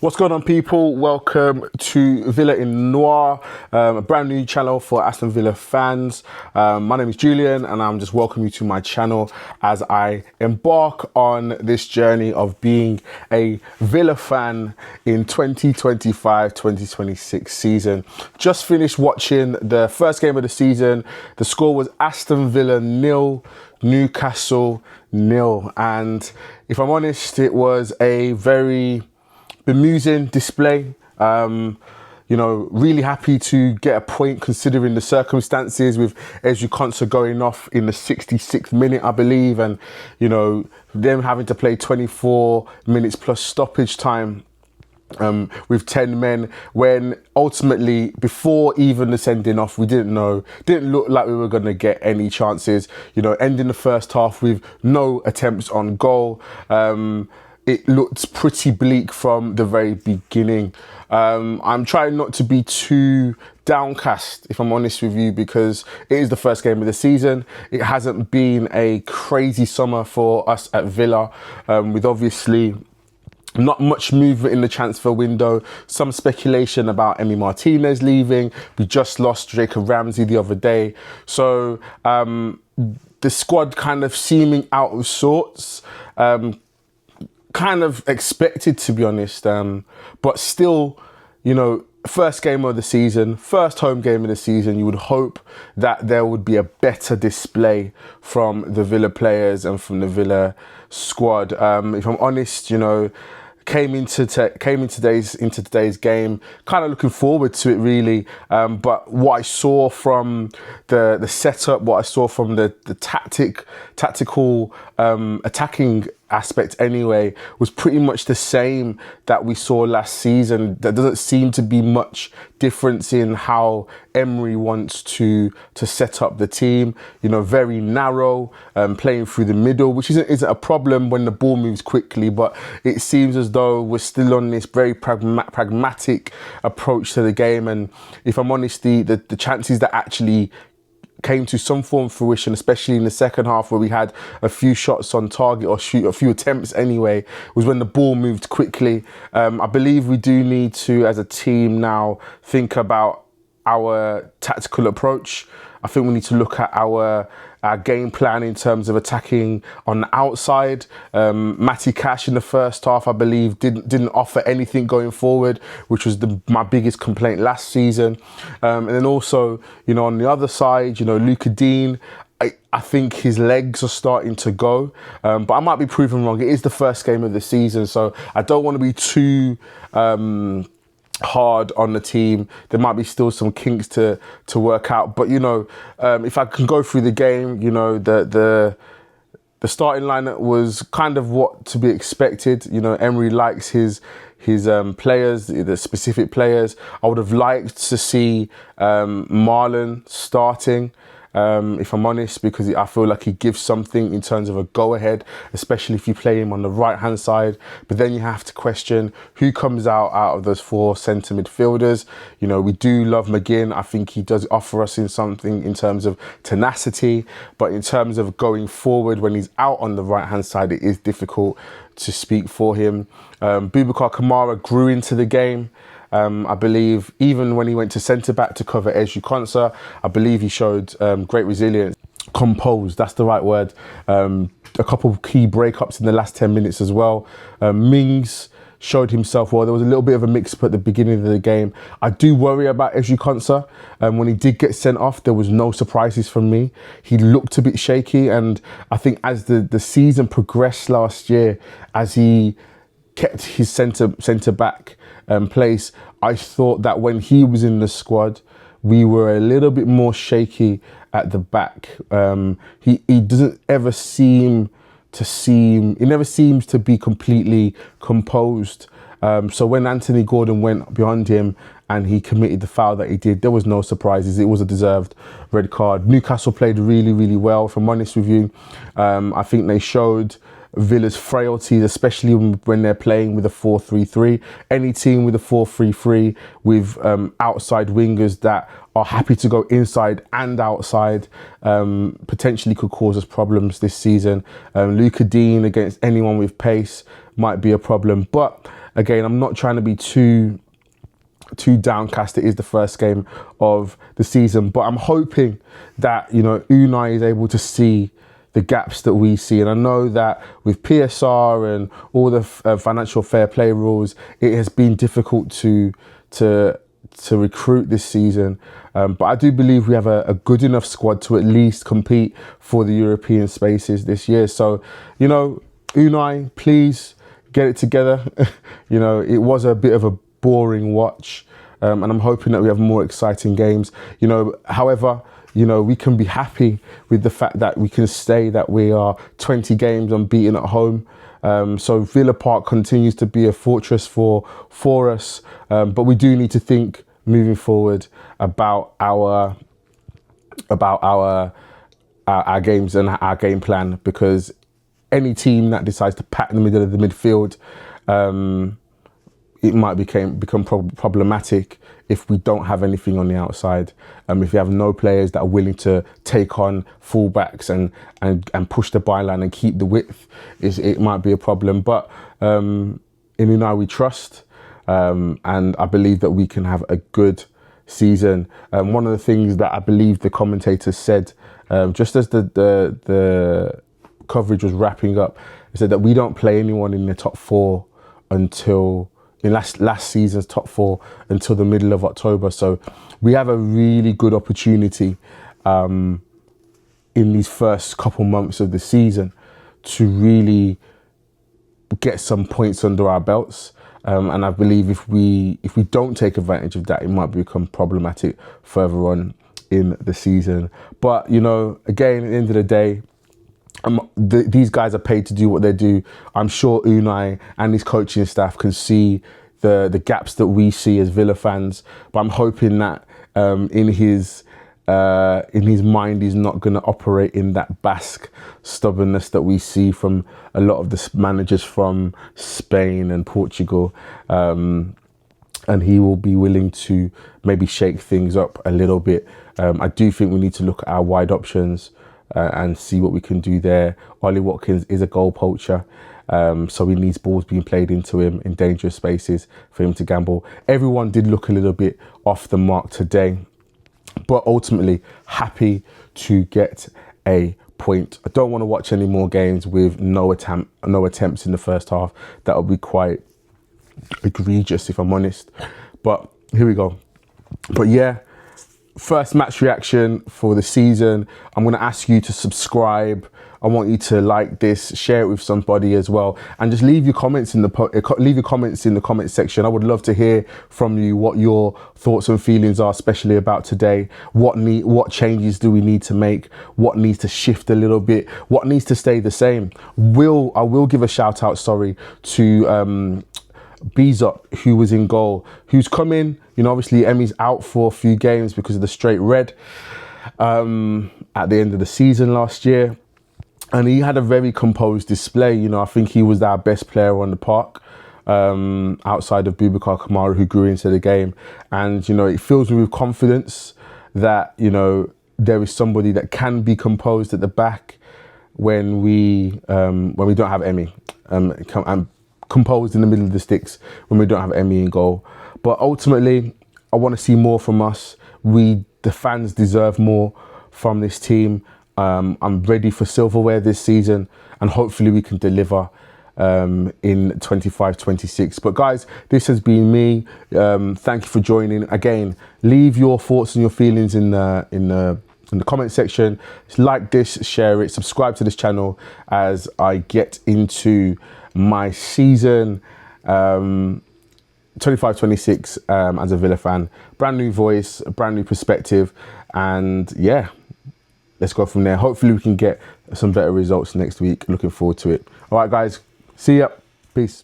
What's going on, people? Welcome to Villa in Noir, a brand new channel for Aston Villa fans. My name is Julian and I'm just welcoming you to my channel as I embark on this journey of being a Villa fan in 2025-2026 season. Just finished watching the first game of the season. The score was Aston Villa 0, Newcastle 0. And if I'm honest, it was a very bemusing display. Really happy to get a point considering the circumstances, with Konsa'S going off in the 66th minute, I believe, and them having to play 24 minutes plus stoppage time with 10 men, when ultimately, before even the sending off, we didn't look like we were going to get any chances. Ending the first half with no attempts on goal. It looked pretty bleak from the very beginning. I'm trying not to be too downcast, if I'm honest with you, because it is the first game of the season. It hasn't been a crazy summer for us at Villa, with obviously not much movement in the transfer window. Some speculation about Emi Martinez leaving. We just lost Jacob Ramsey the other day. So the squad kind of seeming out of sorts. Kind of expected, to be honest, but still, first game of the season, first home game of the season, you would hope that there would be a better display from the Villa players and from the Villa squad. If I'm honest, came into today's game kind of looking forward to it, really, but what I saw from the setup, what I saw from the tactical attacking aspect anyway, was pretty much the same that we saw last season. There doesn't seem to be much difference in how Emery wants to set up the team. Very narrow, playing through the middle, which isn't a problem when the ball moves quickly, but it seems as though we're still on this very pragmatic approach to the game. And if I'm honest, the chances that actually came to some form of fruition, especially in the second half, where we had a few shots on target, or a few attempts anyway, was when the ball moved quickly. I believe we do need to, as a team now, think about our tactical approach. I think we need to look at our game plan in terms of attacking on the outside. Matty Cash in the first half, I believe, didn't offer anything going forward, which was my biggest complaint last season. And then also, on the other side, Luca Dean, I think his legs are starting to go, but I might be proven wrong. It is the first game of the season, so I don't want to be too hard on the team. There might be still some kinks to work out, but if I can go through the game, the starting lineup was kind of what to be expected. Emery likes his players, the specific players. I would have liked to see Marlon starting, if I'm honest, because I feel like he gives something in terms of a go-ahead, especially if you play him on the right-hand side. But then you have to question who comes out of those four centre midfielders. We do love McGinn. I think he does offer us something in terms of tenacity, but in terms of going forward, when he's out on the right-hand side, it is difficult to speak for him. Boubacar Kamara grew into the game. I believe even when he went to centre-back to cover Konsa'S, I believe he showed great resilience. Composed, that's the right word. A couple of key breakups in the last 10 minutes as well. Mings showed himself well. There was a little bit of a mix-up at the beginning of the game. I do worry about Konsa'S. When he did get sent off, there was no surprises from me. He looked a bit shaky, and I think as the season progressed last year, as he kept his centre-back place, I thought that when he was in the squad, we were a little bit more shaky at the back. He doesn't ever he never seems to be completely composed. So when Anthony Gordon went beyond him and he committed the foul that he did, there was no surprises. It was a deserved red card. Newcastle played really, really well, if I'm honest with you. I think they showed Villa's frailties, especially when they're playing with a 4-3-3. Any team with a 4-3-3 with outside wingers that are happy to go inside and outside potentially could cause us problems this season. Luca Dean against anyone with pace might be a problem, but again, I'm not trying to be too downcast. It is the first game of the season, but I'm hoping that, you know, Unai is able to see the gaps that we see. And I know that with PSR and all the financial fair play rules, it has been difficult to recruit this season. But I do believe we have a good enough squad to at least compete for the European spaces this year. So, you know, Unai, please get it together. You know, it was a bit of a boring watch, and I'm hoping that we have more exciting games. You know, however, you know, we can be happy with the fact that we can say that we are 20 games unbeaten at home. So Villa Park continues to be a fortress for us, but we do need to think moving forward about our games and our game plan, because any team that decides to pack in the middle of the midfield, it might become problematic if we don't have anything on the outside. If we have no players that are willing to take on fullbacks and push the byline and keep the width, it might be a problem. But in Unai we trust, and I believe that we can have a good season. One of the things that I believe the commentators said, just as the coverage was wrapping up, they said that we don't play anyone in the top four until in last season's top four until the middle of October. So we have a really good opportunity in these first couple months of the season to really get some points under our belts. And I believe if we don't take advantage of that, it might become problematic further on in the season. But, you know, again, at the end of the day, these guys are paid to do what they do. I'm sure Unai and his coaching staff can see the gaps that we see as Villa fans, but I'm hoping that in his mind he's not going to operate in that Basque stubbornness that we see from a lot of the managers from Spain and Portugal, and he will be willing to maybe shake things up a little bit. I do think we need to look at our wide options and see what we can do there. Ollie Watkins is a goal poacher, so he needs balls being played into him in dangerous spaces for him to gamble. Everyone did look a little bit off the mark today, but ultimately happy to get a point. I don't want to watch any more games with no attempts in the first half. That would be quite egregious, if I'm honest. But here we go. But yeah, first match reaction for the season. I'm going to ask you to subscribe. I want you to like this, share it with somebody as well, and just leave your comments in the comment section. I would love to hear from you what your thoughts and feelings are, especially about today. What changes do we need to make? What needs to shift a little bit? What needs to stay the same? I will give a shout out, to Bezop, who was in goal, who's come in. You know, obviously Emmy's out for a few games because of the straight red at the end of the season last year, and he had a very composed display. You know, I think he was our best player on the park, outside of Boubacar Kamara, who grew into the game. And, you know, it fills me with confidence that, you know, there is somebody that can be composed at the back when we don't have Emmy, and composed in the middle of the sticks when we don't have Emmy in goal. But ultimately, I want to see more from us. The fans deserve more from this team. I'm ready for silverware this season, and hopefully we can deliver in 25-26. But guys, this has been me. Thank you for joining. Again, leave your thoughts and your feelings in the comment section. Like this, share it, subscribe to this channel as I get into my season 25-26 as a Villa fan. Brand new voice, a brand new perspective, and yeah, let's go from there. Hopefully we can get some better results next week. Looking forward to it. All right, guys, see ya. Peace.